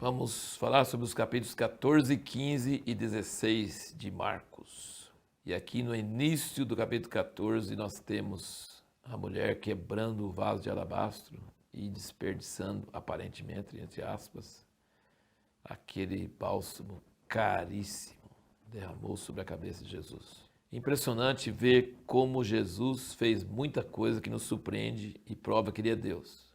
Vamos falar sobre os capítulos 14, 15 e 16 de Marcos. E aqui no início do capítulo 14 nós temos a mulher quebrando o vaso de alabastro e desperdiçando, aparentemente, entre aspas, aquele bálsamo caríssimo derramou sobre a cabeça de Jesus. Impressionante ver como Jesus fez muita coisa que nos surpreende e prova que ele é Deus.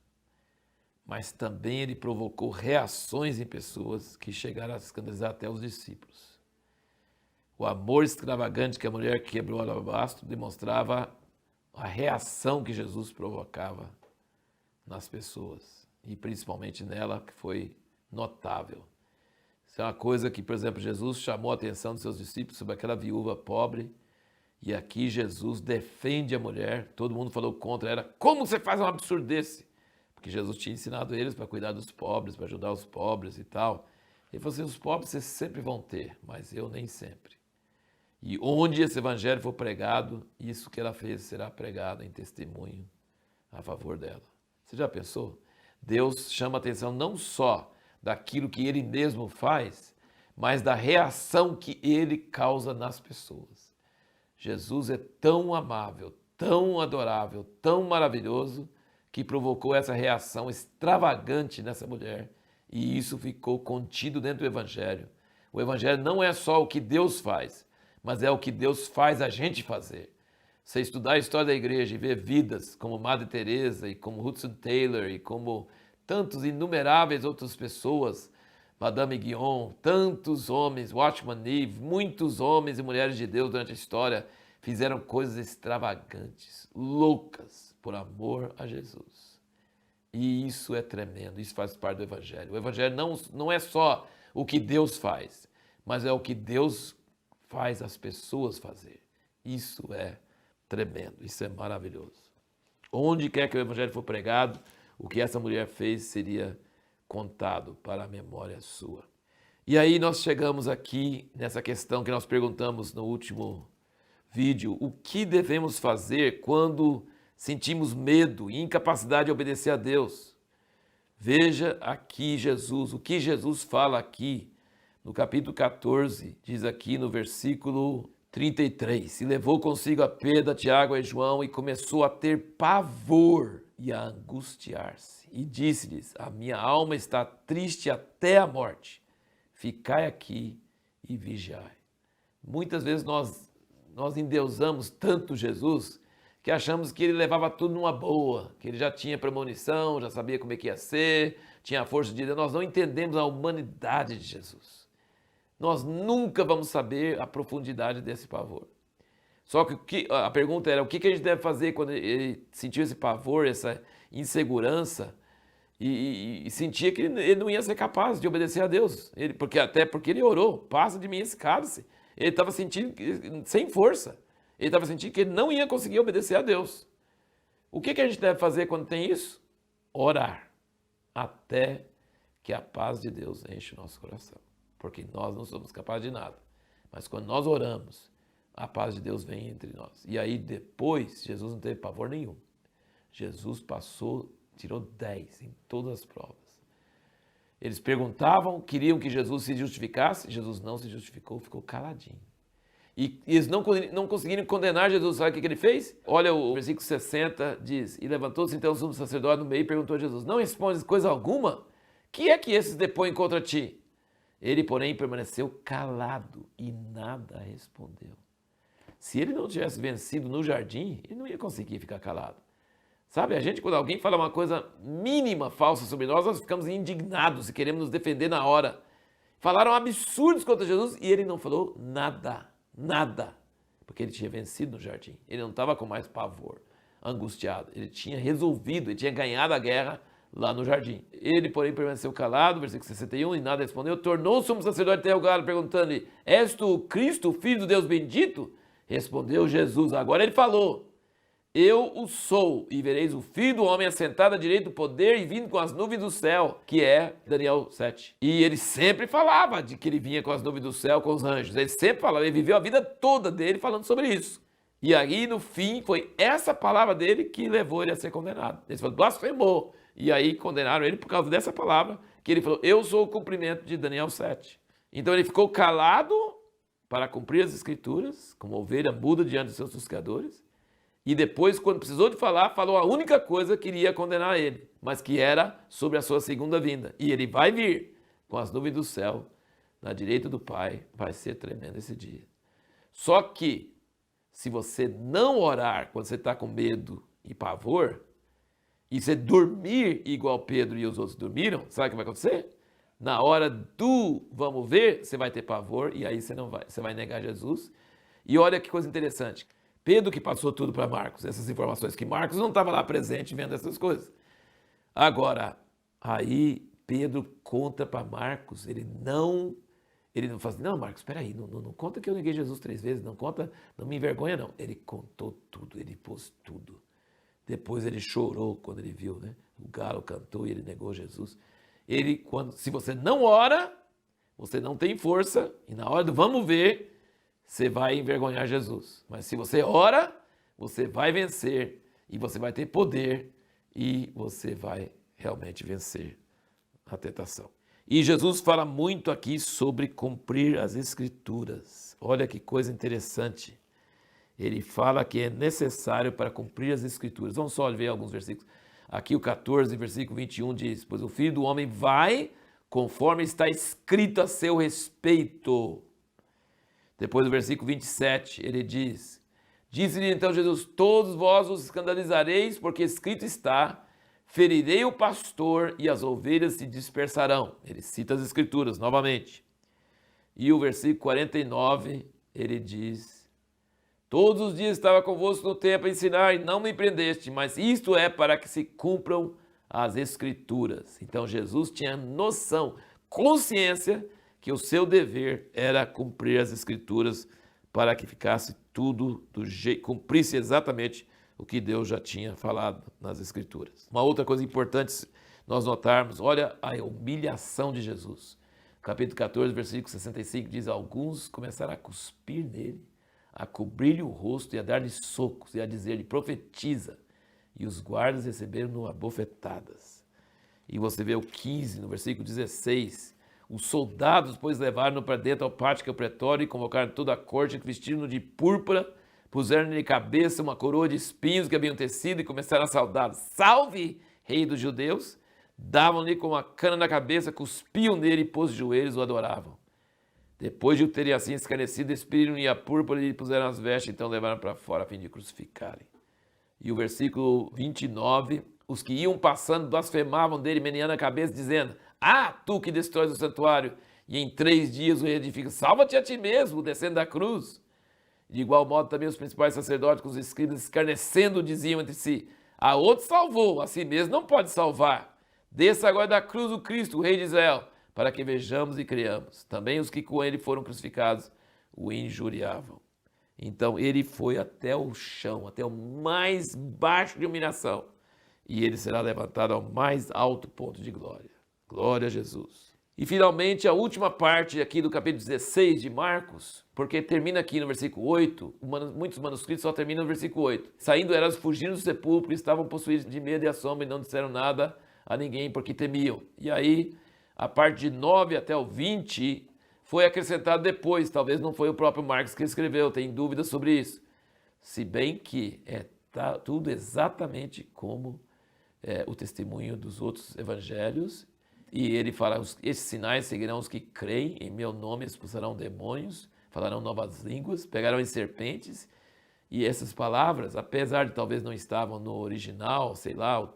Mas também ele provocou reações em pessoas que chegaram a escandalizar até os discípulos. O amor extravagante que a mulher quebrou o alabastro demonstrava a reação que Jesus provocava nas pessoas, e principalmente nela, que foi notável. Isso é uma coisa que, por exemplo, Jesus chamou a atenção dos seus discípulos sobre aquela viúva pobre, e aqui Jesus defende a mulher, todo mundo falou contra ela, como você faz um absurdo desse? Porque Jesus tinha ensinado eles para cuidar dos pobres, para ajudar os pobres e tal. Ele falou assim, os pobres vocês sempre vão ter, mas eu nem sempre. E onde esse evangelho for pregado, isso que ela fez será pregado em testemunho a favor dela. Você já pensou? Deus chama a atenção não só daquilo que ele mesmo faz, mas da reação que ele causa nas pessoas. Jesus é tão amável, tão adorável, tão maravilhoso, que provocou essa reação extravagante nessa mulher, e isso ficou contido dentro do Evangelho. O Evangelho não é só o que Deus faz, mas é o que Deus faz a gente fazer. Você estudar a história da igreja e ver vidas como Madre Teresa e como Hudson Taylor e como tantos inumeráveis outras pessoas, Madame Guyon, tantos homens, Watchman Nee, muitos homens e mulheres de Deus durante a história fizeram coisas extravagantes, loucas, por amor a Jesus. E isso é tremendo, isso faz parte do Evangelho. O Evangelho não é só o que Deus faz, mas é o que Deus faz as pessoas fazer. Isso é tremendo, isso é maravilhoso. Onde quer que o Evangelho for pregado, o que essa mulher fez seria contado para a memória sua. E aí nós chegamos aqui nessa questão que nós perguntamos no último vídeo, o que devemos fazer quando sentimos medo e incapacidade de obedecer a Deus? Veja aqui Jesus, o que Jesus fala aqui no capítulo 14, diz aqui no versículo 33, e levou consigo a Pedro, Tiago e João e começou a ter pavor e a angustiar-se. E disse-lhes, a minha alma está triste até a morte, ficai aqui e vigiai. Muitas vezes nós endeusamos tanto Jesus que achamos que ele levava tudo numa boa, que ele já tinha premonição, já sabia como é que ia ser, tinha a força de Deus. Nós não entendemos a humanidade de Jesus. Nós nunca vamos saber a profundidade desse pavor. Só que a pergunta era, o que a gente deve fazer quando ele sentiu esse pavor, essa insegurança, e sentia que ele não ia ser capaz de obedecer a Deus. Até porque ele orou, passa de mim esse cálice. Ele estava sentindo sem força. Ele estava sentindo que ele não ia conseguir obedecer a Deus. O que a gente deve fazer quando tem isso? Orar, até que a paz de Deus enche o nosso coração. Porque nós não somos capazes de nada. Mas quando nós oramos, a paz de Deus vem entre nós. E aí depois, Jesus não teve pavor nenhum. Jesus tirou 10 em todas as provas. Eles perguntavam, queriam que Jesus se justificasse. Jesus não se justificou, ficou caladinho. E eles não conseguiram condenar Jesus. Sabe o que ele fez? Olha o versículo 60, diz, e levantou-se então o sumo sacerdote no meio e perguntou a Jesus, não respondes coisa alguma? Que é que esses depõem contra ti? Ele, porém, permaneceu calado e nada respondeu. Se ele não tivesse vencido no jardim, ele não ia conseguir ficar calado. Sabe, quando alguém fala uma coisa mínima falsa sobre nós ficamos indignados e queremos nos defender na hora. Falaram absurdos contra Jesus e ele não falou nada. Nada, porque ele tinha vencido no jardim, ele não estava com mais pavor, angustiado, ele tinha resolvido, ele tinha ganhado a guerra lá no jardim. Ele, porém, permaneceu calado, versículo 61, e nada respondeu, tornou o sumo sacerdote interrogá-lo, perguntando-lhe, és tu o Cristo, o Filho do Deus bendito? Respondeu Jesus, agora ele falou, eu o sou, e vereis o Filho do Homem assentado à direita do poder e vindo com as nuvens do céu, que é Daniel 7. E ele sempre falava de que ele vinha com as nuvens do céu, com os anjos. Ele sempre falava, ele viveu a vida toda dele falando sobre isso. E aí, no fim, foi essa palavra dele que levou ele a ser condenado. Ele falou, blasfemou. E aí condenaram ele por causa dessa palavra que ele falou, eu sou o cumprimento de Daniel 7. Então ele ficou calado para cumprir as escrituras, como ovelha muda diante dos seus tosqueadores, e depois, quando precisou de falar, falou a única coisa que iria condenar ele, mas que era sobre a sua segunda vinda. E ele vai vir com as nuvens do céu, na direita do Pai, vai ser tremendo esse dia. Só que, se você não orar quando você está com medo e pavor, e você dormir igual Pedro e os outros dormiram, sabe o que vai acontecer? Na hora do vamos ver, você vai ter pavor e aí você vai negar Jesus. E olha que coisa interessante. Pedro que passou tudo para Marcos, essas informações, que Marcos não estava lá presente vendo essas coisas. Agora, aí Pedro conta para Marcos, ele não fala assim, não, Marcos, espera aí, não conta que eu neguei Jesus 3 vezes, não conta, não me envergonha não. Ele contou tudo, ele pôs tudo. Depois ele chorou quando ele viu, né? O galo cantou e ele negou Jesus. Se você não ora, você não tem força, e na hora do vamos ver, você vai envergonhar Jesus. Mas se você ora, você vai vencer, e você vai ter poder, e você vai realmente vencer a tentação. E Jesus fala muito aqui sobre cumprir as Escrituras. Olha que coisa interessante. Ele fala que é necessário para cumprir as Escrituras. Vamos só ver alguns versículos. Aqui o 14, versículo 21 diz, pois o Filho do Homem vai conforme está escrito a seu respeito. Depois do versículo 27, ele diz, disse-lhe então Jesus, todos vós os escandalizareis, porque escrito está, ferirei o pastor e as ovelhas se dispersarão. Ele cita as Escrituras novamente. E o versículo 49, ele diz, todos os dias estava convosco no templo a ensinar e não me prendeste, mas isto é para que se cumpram as Escrituras. Então Jesus tinha noção, consciência, que o seu dever era cumprir as Escrituras para que ficasse tudo do jeito, cumprisse exatamente o que Deus já tinha falado nas Escrituras. Uma outra coisa importante nós notarmos, olha a humilhação de Jesus. Capítulo 14, versículo 65 diz, alguns começaram a cuspir nele, a cobrir-lhe o rosto e a dar-lhe socos e a dizer-lhe, profetiza. E os guardas receberam-no a bofetadas. E você vê o 15, no versículo 16, os soldados, pois, levaram-no para dentro ao pátio pretório e convocaram toda a corte, vestiram-no de púrpura, puseram-lhe na cabeça uma coroa de espinhos que haviam tecido e começaram a saudá-lo. Salve, rei dos judeus! Davam-lhe com uma cana na cabeça, cuspiam nele e pôs de joelhos o adoravam. Depois de o terem assim escarnecido, despiram-lhe a púrpura e lhe puseram as vestes, então levaram para fora a fim de crucificarem. E o versículo 29, os que iam passando blasfemavam dele, meneando a cabeça, dizendo, tu que destróis o santuário e em 3 dias o reedificas, salva-te a ti mesmo, descendo da cruz. De igual modo também os principais sacerdotes com os escribas escarnecendo diziam entre si, a outro salvou, a si mesmo não pode salvar. Desça agora da cruz o Cristo, o rei de Israel, para que vejamos e creamos. Também os que com ele foram crucificados o injuriavam. Então ele foi até o chão, até o mais baixo de humilhação, e ele será levantado ao mais alto ponto de glória. Glória a Jesus. E finalmente a última parte aqui do capítulo 16 de Marcos, porque termina aqui no versículo 8, muitos manuscritos só terminam no versículo 8. Saindo elas, fugindo do sepulcro, estavam possuídos de medo e assombro e não disseram nada a ninguém porque temiam. E aí a parte de 9 até o 20 foi acrescentado depois, talvez não foi o próprio Marcos que escreveu, tem dúvidas sobre isso. Se bem que tá tudo exatamente como o testemunho dos outros evangelhos. E ele fala, esses sinais seguirão os que creem, em meu nome expulsarão demônios, falarão novas línguas, pegarão em serpentes. E essas palavras, apesar de talvez não estavam no original, sei lá,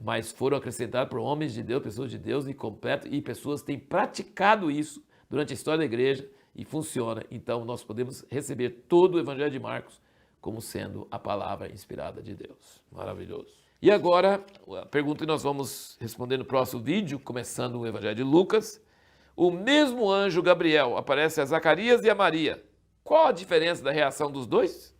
mas foram acrescentadas por homens de Deus, pessoas de Deus e pessoas têm praticado isso durante a história da igreja e funciona. Então nós podemos receber todo o Evangelho de Marcos como sendo a palavra inspirada de Deus. Maravilhoso. E agora, a pergunta que nós vamos responder no próximo vídeo, começando o Evangelho de Lucas. O mesmo anjo Gabriel aparece a Zacarias e a Maria. Qual a diferença da reação dos dois?